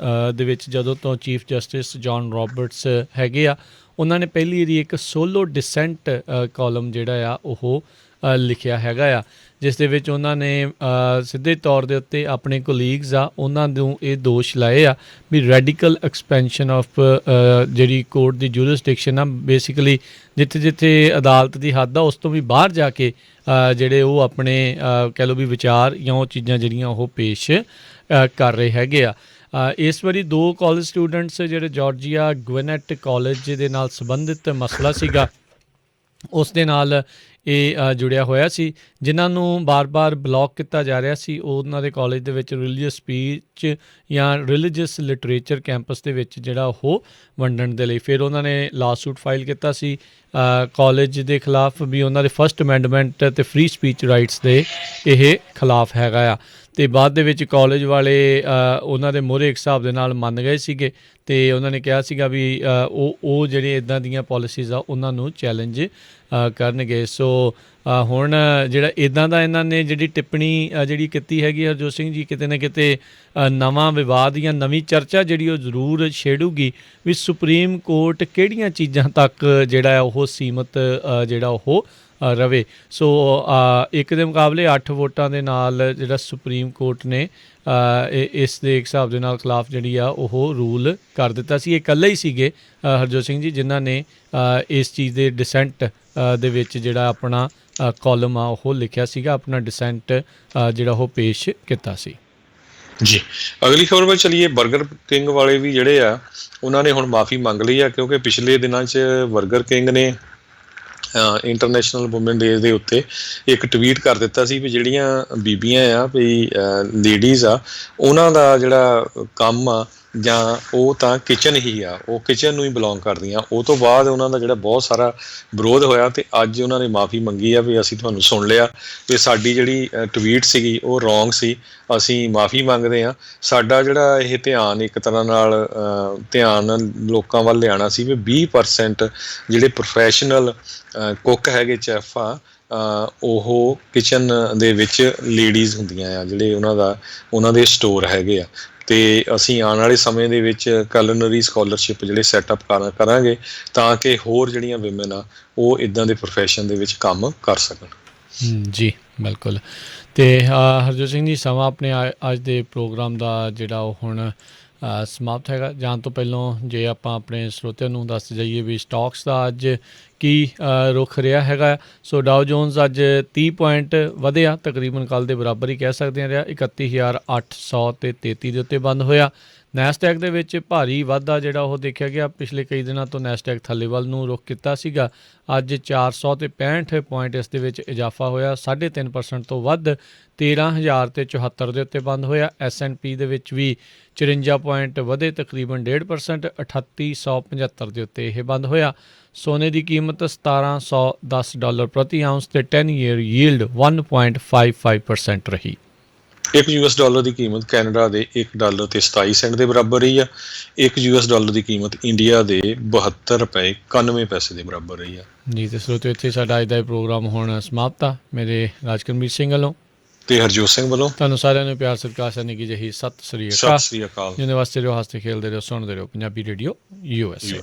[SPEAKER 1] ਦੇ ਵਿੱਚ ਜਦੋਂ ਤੋਂ ਚੀਫ ਜਸਟਿਸ ਜੌਨ ਰੋਬਰਟਸ ਹੈਗੇ ਆ, ਉਹਨਾਂ ਨੇ ਪਹਿਲੀ ਵਾਰੀ ਇੱਕ ਸੋਲੋ ਡਿਸੈਂਟ ਕਾਲਮ ਜਿਹੜਾ ਆ ਉਹ ਲਿਖਿਆ ਹੈਗਾ ਆ, ਜਿਸ ਦੇ ਵਿੱਚ ਉਹਨਾਂ ਨੇ ਸਿੱਧੇ ਤੌਰ ਦੇ ਉੱਤੇ ਆਪਣੇ ਕੋਲੀਗਸ ਆ ਉਹਨਾਂ ਨੂੰ ਇਹ ਦੋਸ਼ ਲਾਏ ਆ ਵੀ ਰੈਡੀਕਲ ਐਕਸਪੈਂਸ਼ਨ ਆਫ ਜਿਹੜੀ ਕੋਰਟ ਦੀ ਜੂਰਿਸਡਿਕਸ਼ਨ ਆ, ਬੇਸਿਕਲੀ ਜਿੱਥੇ ਜਿੱਥੇ ਅਦਾਲਤ ਦੀ ਹੱਦ ਆ ਉਸ ਤੋਂ ਵੀ ਬਾਹਰ ਜਾ ਕੇ ਜਿਹੜੇ ਉਹ ਆਪਣੇ ਕਹਿ ਲਓ ਵੀ ਵਿਚਾਰ ਜਾਂ ਉਹ ਚੀਜ਼ਾਂ ਜਿਹੜੀਆਂ ਉਹ ਪੇਸ਼ ਕਰ ਰਹੇ ਹੈਗੇ ਆ। ਇਸ ਵਾਰੀ 2 ਕਾਲਜ ਸਟੂਡੈਂਟਸ ਜਿਹੜੇ ਜਾਰਜੀਆ ਗਵਿਨੈਟ ਕਾਲਜ ਦੇ ਨਾਲ ਸੰਬੰਧਿਤ ਮਸਲਾ ਸੀਗਾ ਉਸ ਦੇ ਨਾਲ ਇਹ ਜੁੜਿਆ ਹੋਇਆ ਸੀ, ਜਿਨ੍ਹਾਂ ਨੂੰ ਬਾਰ-ਬਾਰ ਬਲੌਕ ਕੀਤਾ ਜਾ ਰਿਹਾ ਸੀ ਉਹਨਾਂ ਦੇ ਕਾਲਜ ਦੇ ਵਿੱਚ ਰਿਲੀਜੀਅਸ ਸਪੀਚ ਜਾਂ ਰਿਲੀਜੀਅਸ ਲਿਟਰੇਚਰ ਕੈਂਪਸ ਦੇ ਵਿੱਚ ਜਿਹੜਾ ਉਹ ਵੰਡਣ ਦੇ ਲਈ। ਫਿਰ ਉਹਨਾਂ ਨੇ ਲਾਸੂਟ ਫਾਈਲ ਕੀਤਾ ਸੀ ਕਾਲਜ ਦੇ ਖਿਲਾਫ ਵੀ ਉਹਨਾਂ ਦੇ ਫਸਟ ਅਮੈਂਡਮੈਂਟ ਅਤੇ ਫ੍ਰੀ ਸਪੀਚ ਰਾਈਟਸ ਦੇ ਇਹ ਖਿਲਾਫ ਹੈਗਾ ਆ। ਅਤੇ ਬਾਅਦ ਦੇ ਵਿੱਚ ਕਾਲਜ ਵਾਲੇ ਉਹਨਾਂ ਦੇ ਮੂਹਰੇ ਇੱਕ ਹਿਸਾਬ ਦੇ ਨਾਲ ਮੰਨ ਗਏ ਸੀਗੇ ਅਤੇ ਉਹਨਾਂ ਨੇ ਕਿਹਾ ਸੀਗਾ ਵੀ ਉਹ ਜਿਹੜੇ ਇੱਦਾਂ ਦੀਆਂ ਪੋਲਿਸੀਜ਼ ਆ ਉਹਨਾਂ ਨੂੰ ਚੈਲੰਜ ਕਰਨਗੇ। ਸੋ ਹੁਣ ਜਿਹੜਾ ਇੱਦਾਂ ਦਾ ਇਹਨਾਂ ਨੇ ਜਿਹੜੀ ਟਿੱਪਣੀ ਜਿਹੜੀ ਕੀਤੀ ਹੈਗੀ ਹਰਜੋਤ ਸਿੰਘ ਜੀ, ਕਿਤੇ ਨਾ ਕਿਤੇ ਨਵਾਂ ਵਿਵਾਦ ਜਾਂ ਨਵੀਂ ਚਰਚਾ ਜਿਹੜੀ ਉਹ ਜ਼ਰੂਰ ਛੇੜੂਗੀ ਵੀ ਸੁਪਰੀਮ ਕੋਰਟ ਕਿਹੜੀਆਂ ਚੀਜ਼ਾਂ ਤੱਕ ਜਿਹੜਾ ਉਹ ਸੀਮਤ ਜਿਹੜਾ ਉਹ ਰਵੇ। ਸੋ ਇੱਕ ਦੇ ਮੁਕਾਬਲੇ 8 ਵੋਟਾਂ ਦੇ ਨਾਲ ਜਿਹੜਾ ਸੁਪਰੀਮ ਕੋਰਟ ਨੇ ਇਸ ਦੇ ਇੱਕ ਹਿਸਾਬ ਦੇ ਨਾਲ ਖਿਲਾਫ ਜਿਹੜੀ ਆ ਉਹ ਰੂਲ ਕਰ ਦਿੱਤਾ ਸੀ। ਇਹ ਇਕੱਲੇ ਹੀ ਸੀਗੇ ਹਰਜੋਤ ਸਿੰਘ ਜੀ ਜਿਨ੍ਹਾਂ ਨੇ ਇਸ ਚੀਜ਼ ਦੇ ਡਿਸੈਂਟ ਦੇ ਵਿੱਚ ਜਿਹੜਾ ਆਪਣਾ ਕਾਲਮ ਆ ਉਹ ਲਿਖਿਆ ਸੀਗਾ, ਆਪਣਾ ਡਿਸੈਂਟ ਜਿਹੜਾ ਉਹ ਪੇਸ਼ ਕੀਤਾ ਸੀ।
[SPEAKER 2] ਜੀ ਅਗਲੀ ਖਬਰ ਵੱਲ ਚਲੀਏ। ਬਰਗਰ ਕਿੰਗ ਵਾਲੇ ਵੀ ਜਿਹੜੇ ਆ ਉਹਨਾਂ ਨੇ ਹੁਣ ਮਾफ़ੀ ਮੰਗ ਲਈ ਆ, ਕਿਉਂਕਿ ਪਿਛਲੇ ਦਿਨਾਂ 'ਚ ਬਰਗਰ ਕਿੰਗ ਨੇ ਇੰਟਰਨੈਸ਼ਨਲ ਵੂਮਨ ਡੇ ਦੇ ਉੱਤੇ ਇੱਕ ਟਵੀਟ ਕਰ ਦਿੱਤਾ ਸੀ ਵੀ ਜਿਹੜੀਆਂ ਬੀਬੀਆਂ ਆ ਵੀ ਲੇਡੀਜ਼ ਆ ਉਹਨਾਂ ਦਾ ਜਿਹੜਾ ਕੰਮ ਆ ਜਾਂ ਉਹ ਤਾਂ ਕਿਚਨ ਹੀ ਆ, ਉਹ ਕਿਚਨ ਨੂੰ ਹੀ ਬਿਲੋਂਗ ਕਰਦੀਆਂ। ਉਹ ਤੋਂ ਬਾਅਦ ਉਹਨਾਂ ਦਾ ਜਿਹੜਾ ਬਹੁਤ ਸਾਰਾ ਵਿਰੋਧ ਹੋਇਆ ਅਤੇ ਅੱਜ ਉਹਨਾਂ ਨੇ ਮਾफ़ੀ ਮੰਗੀ ਆ ਵੀ ਅਸੀਂ ਤੁਹਾਨੂੰ ਸੁਣ ਲਿਆ ਵੀ ਸਾਡੀ ਜਿਹੜੀ ਟਵੀਟ ਸੀਗੀ ਉਹ ਰੋਂਗ ਸੀ, ਅਸੀਂ ਮਾफ़ੀ ਮੰਗਦੇ ਹਾਂ। ਸਾਡਾ ਜਿਹੜਾ ਇਹ ਧਿਆਨ ਇੱਕ ਤਰ੍ਹਾਂ ਨਾਲ ਧਿਆਨ ਲੋਕਾਂ ਵੱਲ ਲਿਆਉਣਾ ਸੀ ਵੀ 20% ਜਿਹੜੇ ਪ੍ਰੋਫੈਸ਼ਨਲ ਕੁੱਕ ਹੈਗੇ, ਚੈਫ ਆ, ਉਹ ਕਿਚਨ ਦੇ ਵਿੱਚ ਲੇਡੀਜ਼ ਹੁੰਦੀਆਂ ਆ, ਜਿਹੜੇ ਉਹਨਾਂ ਦੇ ਸਟੋਰ ਹੈਗੇ ਆ। ਅਤੇ ਅਸੀਂ ਆਉਣ ਵਾਲੇ ਸਮੇਂ ਦੇ ਵਿੱਚ ਕਲਨਰੀ ਸਕੋਲਰਸ਼ਿਪ ਜਿਹੜੇ ਸੈਟਅਪ ਕਰਾਂਗੇ ਤਾਂ ਕਿ ਹੋਰ ਜਿਹੜੀਆਂ ਵਿਮਨ ਆ ਉਹ ਇੱਦਾਂ ਦੇ ਪ੍ਰੋਫੈਸ਼ਨ ਦੇ ਵਿੱਚ ਕੰਮ ਕਰ ਸਕਣ।
[SPEAKER 1] ਜੀ। ਬਿਲਕੁਲ। ਅਤੇ ਹਰਜੋਤ ਸਿੰਘ ਜੀ, ਸਮਾਂ ਆਪਣੇ ਅੱਜ ਦੇ ਪ੍ਰੋਗਰਾਮ ਦਾ ਜਿਹੜਾ ਉਹ ਹੁਣ ਸਮਾਪਤ ਹੈਗਾ। ਜਾਣ ਤੋਂ ਪਹਿਲਾਂ ਜੇ ਆਪਾਂ ਆਪਣੇ ਸਰੋਤਿਆਂ ਨੂੰ ਦੱਸ ਜਾਈਏ ਵੀ ਸਟਾਕਸ ਦਾ ਅੱਜ ਕੀ ਰੁਖ ਰਿਹਾ ਹੈਗਾ। ਸੋ ਡਾਓ ਜੋਨਸ ਅੱਜ 30 ਪੁਆਇੰਟ ਵਧਿਆ, ਤਕਰੀਬਨ ਕੱਲ੍ਹ ਦੇ ਬਰਾਬਰ ਹੀ ਕਹਿ ਸਕਦੇ ਹਾਂ ਰਿਹਾ। 31,833 ਦੇ ਉੱਤੇ ਬੰਦ ਹੋਇਆ। ਨੈਸਡੈਕ ਦੇ ਵਿੱਚ ਭਾਰੀ ਵਾਧਾ ਜਿਹੜਾ ਉਹ ਦੇਖਿਆ ਗਿਆ। ਪਿਛਲੇ ਕਈ ਦਿਨਾਂ ਤੋਂ ਨੈਸਡੈਕ ਥੱਲੇ ਵੱਲ ਨੂੰ ਰੁਖ ਕੀਤਾ ਸੀਗਾ। ਅੱਜ 465 ਪੁਆਇੰਟ ਇਸ ਦੇ ਵਿੱਚ ਇਜ਼ਾਫਾ ਹੋਇਆ, 3.5% ਤੋਂ ਵੱਧ 13,074 ਦੇ ਉੱਤੇ ਬੰਦ ਹੋਇਆ। S&P ਦੇ ਵਿੱਚ ਵੀ 54 ਪੁਆਇੰਟ ਵਧੇ, ਤਕਰੀਬਨ 1.5%, 3875 ਦੇ ਉੱਤੇ ਇਹ ਬੰਦ ਹੋਇਆ। ਸੋਨੇ ਦੀ ਕੀਮਤ $1,710 ਪ੍ਰਤੀ ਆਊਂਸ ਤੇ 10 ਈਅਰ ਯੀਲਡ 1.55% ਰਹੀ।
[SPEAKER 2] $1 ਦੀ ਕੀਮਤ ਕੈਨੇਡਾ ਦੇ $1.27 ਦੇ ਬਰਾਬਰ ਰਹੀ ਆ। $1 ਦੀ ਕੀਮਤ ਇੰਡੀਆ ਦੇ ₹72.91 ਦੇ ਬਰਾਬਰ ਰਹੀ ਆ।
[SPEAKER 1] ਜੀ, ਤੇ ਸਰੋਤੋ ਇੱਥੇ ਸਾਡਾ ਅੱਜ ਦਾ ਇਹ ਪ੍ਰੋਗਰਾਮ ਹੁਣ ਸਮਾਪਤ ਆ। ਮੇਰੇ ਰਾਜਕਰਮਜੀਤ ਸਿੰਘ ਵੱਲੋਂ
[SPEAKER 2] ਤੇ ਹਰਜੋਤ ਸਿੰਘ ਵੱਲੋਂ
[SPEAKER 1] ਤੁਹਾਨੂੰ ਸਾਰਿਆਂ ਨੂੰ ਪਿਆਰ ਸਤਿਕਾਰ ਸਤਿ ਨਿੱਘੀ ਜਿਹੀ ਸਤਿ ਸ੍ਰੀ ਅਕਾਲ। ਜਿਹਦੇ ਵਾਸਤੇ ਰਹੋ, ਹੱਸਦੇ ਖੇਲਦੇ ਰਹੋ, ਸੁਣਦੇ ਰਹੋ ਪੰਜਾਬੀ ਰੇਡੀਓ USA।